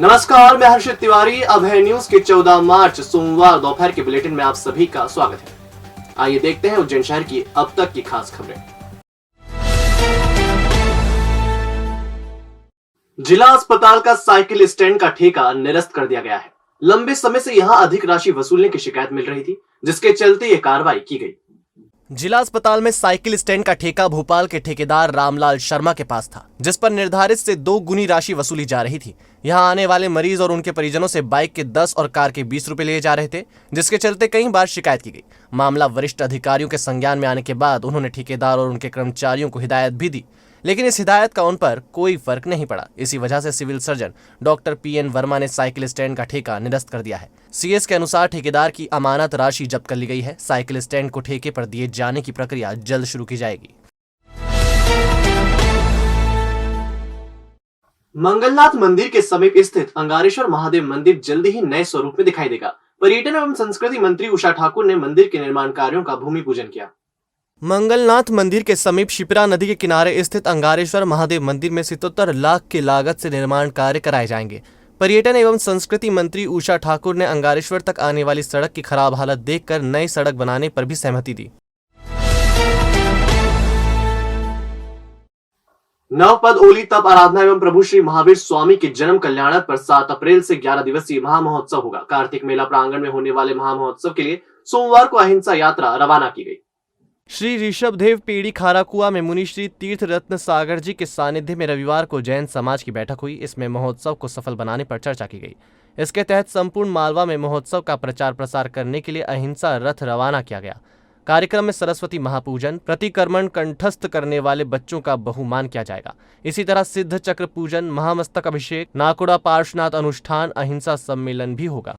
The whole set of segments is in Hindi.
नमस्कार, मैं हर्षित तिवारी। अब है न्यूज के 14 मार्च सोमवार दोपहर के बुलेटिन में आप सभी का स्वागत है। आइए देखते हैं उज्जैन शहर की अब तक की खास खबरें। जिला अस्पताल का साइकिल स्टैंड का ठेका निरस्त कर दिया गया है। लंबे समय से यहां अधिक राशि वसूलने की शिकायत मिल रही थी, जिसके चलते ये कार्रवाई की गई। जिला अस्पताल में साइकिल स्टैंड का ठेका भोपाल के ठेकेदार रामलाल शर्मा के पास था, जिस पर निर्धारित से 2 गुनी राशि वसूली जा रही थी। यहां आने वाले मरीज और उनके परिजनों से बाइक के 10 और कार के 20 रुपए लिए जा रहे थे, जिसके चलते कई बार शिकायत की गई। मामला वरिष्ठ अधिकारियों के संज्ञान में आने के बाद उन्होंने ठेकेदार और उनके कर्मचारियों को हिदायत भी दी, लेकिन इस हिदायत का उन पर कोई फर्क नहीं पड़ा। इसी वजह से civil surgeon doctor PN Verma ने साइकिल स्टैंड का ठेका निरस्त कर दिया है। CS के अनुसार ठेकेदार की अमानत राशि जब्त कर ली गई है। साइकिल स्टैंड को ठेके पर दिए जाने की प्रक्रिया जल्द शुरू की जाएगी। मंगलनाथ मंदिर के समीप स्थित अंगारेश्वर महादेव मंदिर जल्दी ही नए स्वरूप में दिखाई देगा। पर्यटन एवं संस्कृति मंत्री उषा ठाकुर ने मंदिर के निर्माण कार्यों का भूमि पूजन किया। मंगलनाथ मंदिर के समीप शिप्रा नदी के किनारे स्थित अंगारेश्वर महादेव मंदिर में 77 लाख की लागत से निर्माण कार्य कराए जाएंगे। पर्यटन एवं संस्कृति मंत्री उषा ठाकुर ने अंगारेश्वर तक आने वाली सड़क की खराब हालत देखकर नई सड़क बनाने पर भी सहमति दी। नवपद ओली तप आराधना एवं प्रभु श्री महावीर स्वामी के जन्म कल्याणक पर 7 अप्रैल से 11 दिवसीय महामहोत्सव होगा। कार्तिक मेला प्रांगण में होने वाले महामहोत्सव के लिए सोमवार को अहिंसा यात्रा रवाना की गई। श्री ऋषभदेव पीढ़ी खाराकुआ में मुनि श्री तीर्थ रत्न सागर जी के सानिध्य में रविवार को जैन समाज की बैठक हुई। इसमें महोत्सव को सफल बनाने पर चर्चा की गई। इसके तहत संपूर्ण मालवा में महोत्सव का प्रचार प्रसार करने के लिए अहिंसा रथ रवाना किया गया। कार्यक्रम में सरस्वती महापूजन, प्रतिक्रमण कंठस्थ करने वाले बच्चों का बहुमान किया जाएगा। इसी तरह सिद्ध चक्र पूजन, महामस्तक अभिषेक, नाकुड़ा पार्श्वनाथ अनुष्ठान, अहिंसा सम्मेलन भी होगा।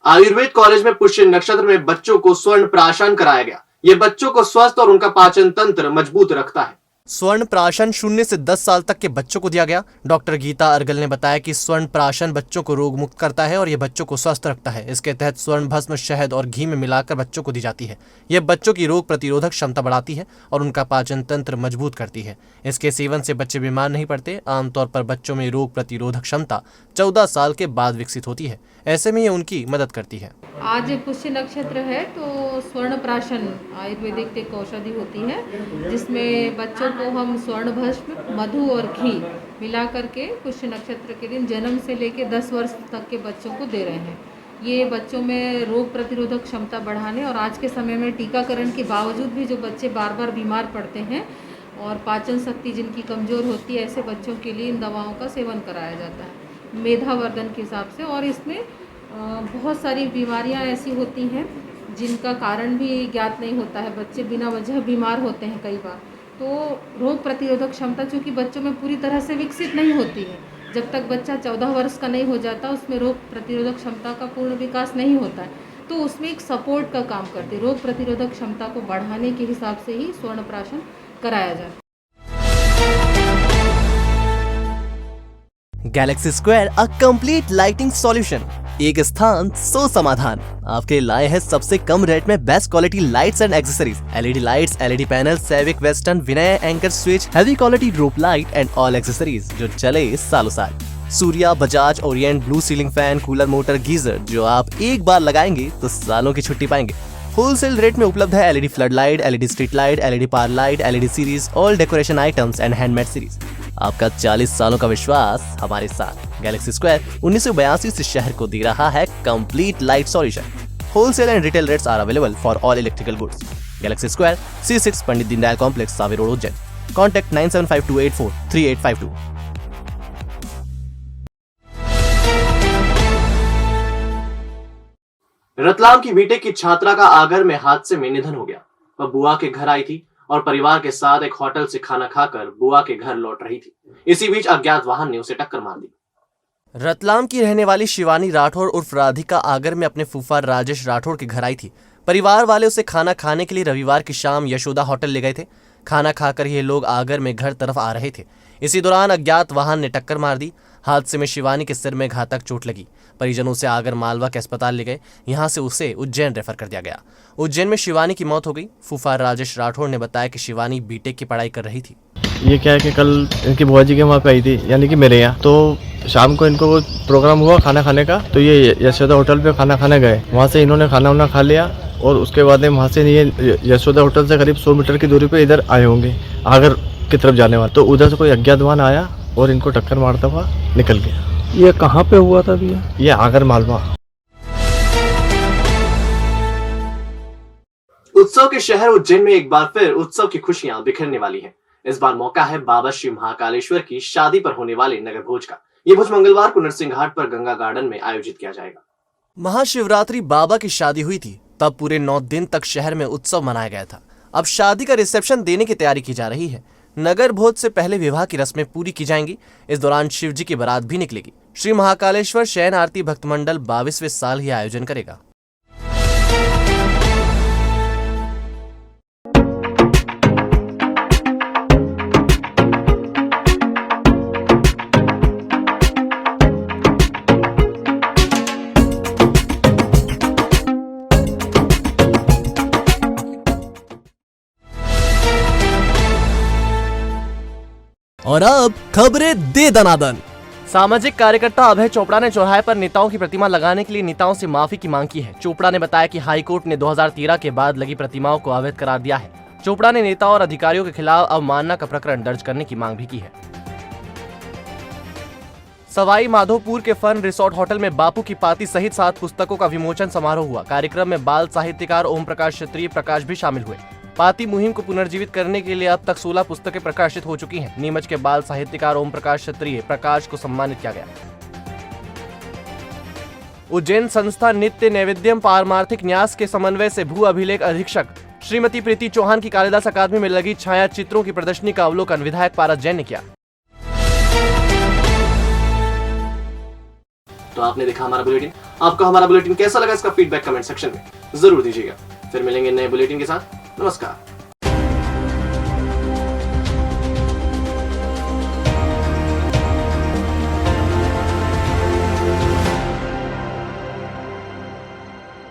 आयुर्वेद कॉलेज में पुष्य नक्षत्र में बच्चों को स्वर्ण प्राशन कराया गया। ये बच्चों को स्वस्थ और उनका पाचन तंत्र मजबूत रखता है। स्वर्ण प्राशन 0 से 10 साल तक के बच्चों को दिया गया। डॉक्टर गीता अर्गल ने बताया कि स्वर्ण प्राशन बच्चों को रोग मुक्त करता है और यह बच्चों को स्वस्थ रखता है। इसके तहत स्वर्ण भस्म शहद और घी में मिलाकर बच्चों को दी जाती है। यह बच्चों की रोग प्रतिरोधक क्षमता बढ़ाती है और उनका पाचन तंत्र मजबूत करती है। इसके सेवन से बच्चे बीमार नहीं पड़ते। आमतौर पर बच्चों में रोग प्रतिरोधक क्षमता 14 साल के बाद विकसित होती है। ऐसे में ये उनकी मदद करती है। आज पुष्य नक्षत्र है तो स्वर्ण प्राशन आयुर्वेदिक एक औषधि होती है, जिसमें बच्चों को हम स्वर्ण भस्म, मधु और घी मिला करके पुष्य नक्षत्र के दिन जन्म से लेकर 10 वर्ष तक के बच्चों को दे रहे हैं। ये बच्चों में रोग प्रतिरोधक क्षमता बढ़ाने और आज के समय में टीकाकरण के बावजूद भी जो बच्चे बार बार बीमार पड़ते हैं और पाचन शक्ति जिनकी कमज़ोर होती है, ऐसे बच्चों के लिए इन दवाओं का सेवन कराया जाता है मेधावर्धन के हिसाब से। और इसमें बहुत सारी बीमारियां ऐसी होती हैं जिनका कारण भी ज्ञात नहीं होता है। बच्चे बिना वजह बीमार होते हैं कई बार। तो रोग प्रतिरोधक क्षमता चूँकि बच्चों में पूरी तरह से विकसित नहीं होती है, जब तक बच्चा 14 वर्ष का नहीं हो जाता उसमें रोग प्रतिरोधक क्षमता का पूर्ण विकास नहीं होता है, तो उसमें एक सपोर्ट का काम करती है। रोग प्रतिरोधक क्षमता को बढ़ाने के हिसाब से ही स्वर्ण प्राशन कराया जाता है। Galaxy square a complete lighting solution. एक स्थान सो समाधान आपके लाए हैं सबसे कम रेट में best quality lights and accessories. LED lights, LED panel, सैविक वेस्टर्न, विनय Anchor switch, heavy quality rope light and all accessories जो चले सालों साल। Surya, Bajaj, Orient, blue ceiling fan, cooler, motor, geyser जो आप एक बार लगाएंगे तो सालों की छुट्टी पाएंगे। होलसेल रेट में उपलब्ध है LED flood light, LED street light, LED power light, LED series, all decoration items and handmade series. आपका 40 सालों का विश्वास हमारे साथ। गैलेक्सी स्क्वायर 1982 से शहर को दे रहा है complete light solution. Wholesale and retail rates are available for all electrical goods. Galaxy square C6 Pandit Deendayal complex, सावे रोड, उज्जैन। कॉन्टैक्ट 9752843852। रतलाम की बीटेक की छात्रा का आगर में हादसे में निधन हो गया। वह बुआ के घर आई थी और परिवार के साथ एक होटल से खाना खाकर बुआ के घर लौट रही थी। इसी बीच अज्ञात वाहन ने उसे टक्कर मार दी। रतलाम की रहने वाली शिवानी राठौर उर्फ राधिका आगर में अपने फूफा राजेश राठौर के घर आई थी। परिवार वाले उसे खाना खाने के लिए रविवार की शाम यशोदा होटल ले गए थे। खाना खाकर ये लोग आगर में घर तरफ आ रहे थे। इसी दौरान अज्ञात वाहन ने टक्कर मार दी। हादसे में शिवानी के सिर में घातक चोट लगी। परिजनों से आगर मालवा के अस्पताल ले गए, यहां से उसे उज्जैन रेफर कर दिया गया। उज्जैन में शिवानी की मौत हो गई। फूफा राजेश राठौड़ ने बताया कि शिवानी बीटेक की पढ़ाई कर रही थी। ये क्या है कि कल इनकी बुआ जी के वहाँ पे आई थी, यानी कि मेरे यहाँ। तो शाम को इनको प्रोग्राम हुआ खाना खाने का, तो ये यशोदा होटल पे खाना खाने गए। वहाँ से इन्होंने खाना खा लिया और उसके बाद में वहाँ से ये यशोदा होटल से करीब 100 मीटर की दूरी पे इधर आए होंगे, आगर की तरफ जाने वाले। तो उधर से कोई अज्ञात वाहन आया और इनको टक्कर मारता हुआ निकल गया। ये कहाँ पे हुआ था भैया? ये आगर मालवा। उत्सव के शहर उज्जैन में एक बार फिर उत्सव की खुशियां बिखरने वाली हैं। इस बार मौका है बाबा श्री महाकालेश्वर की शादी पर होने वाले नगर भोज का। ये भोज मंगलवार को नरसिंह घाट पर गंगा गार्डन में आयोजित किया जाएगा। महाशिवरात्रि बाबा की शादी हुई थी, तब पूरे 9 दिन तक शहर में उत्सव मनाया गया था। अब शादी का रिसेप्शन देने की तैयारी की जा रही है। नगर भोज से पहले विवाह की रस्में पूरी की जाएंगी। इस दौरान शिव जी की बारात भी निकलेगी। श्री महाकालेश्वर शयन आरती भक्त मंडल 22वें साल ही आयोजन करेगा। और अब खबरें दे दनादन। सामाजिक कार्यकर्ता अभय चोपड़ा ने चौराहे पर नेताओं की प्रतिमा लगाने के लिए नेताओं से माफी की मांग की है। चोपड़ा ने बताया कि हाईकोर्ट ने 2013 के बाद लगी प्रतिमाओं को अवैध करार दिया है। चोपड़ा ने नेताओं और अधिकारियों के खिलाफ अवमानना का प्रकरण दर्ज करने की मांग भी की है। सवाई माधोपुर के फन रिसोर्ट होटल में बापू की पाती सहित 7 पुस्तकों का विमोचन समारोह हुआ। कार्यक्रम में बाल साहित्यकार ओम प्रकाश क्षत्रिय प्रकाश भी शामिल हुए। पाती मुहिम को पुनर्जीवित करने के लिए अब तक 16 पुस्तकें प्रकाशित हो चुकी हैं। नीमच के बाल साहित्यकार ओम प्रकाश क्षत्रिय प्रकाश को सम्मानित किया गया। उज्जैन संस्था नित्य नैवेद्यम पारमार्थिक न्यास के समन्वय से भू अभिलेख अधीक्षक श्रीमती प्रीति चौहान की कालिदास अकादमी में लगी छाया चित्रों की प्रदर्शनी का अवलोकन विधायक पारस जैन ने किया। तो आपने देखा हमारा बुलेटिन। आपको हमारा बुलेटिन कैसा लगा, इसका फीडबैक कमेंट सेक्शन में जरूर दीजिएगा। फिर मिलेंगे नए बुलेटिन के साथ। नमस्कार।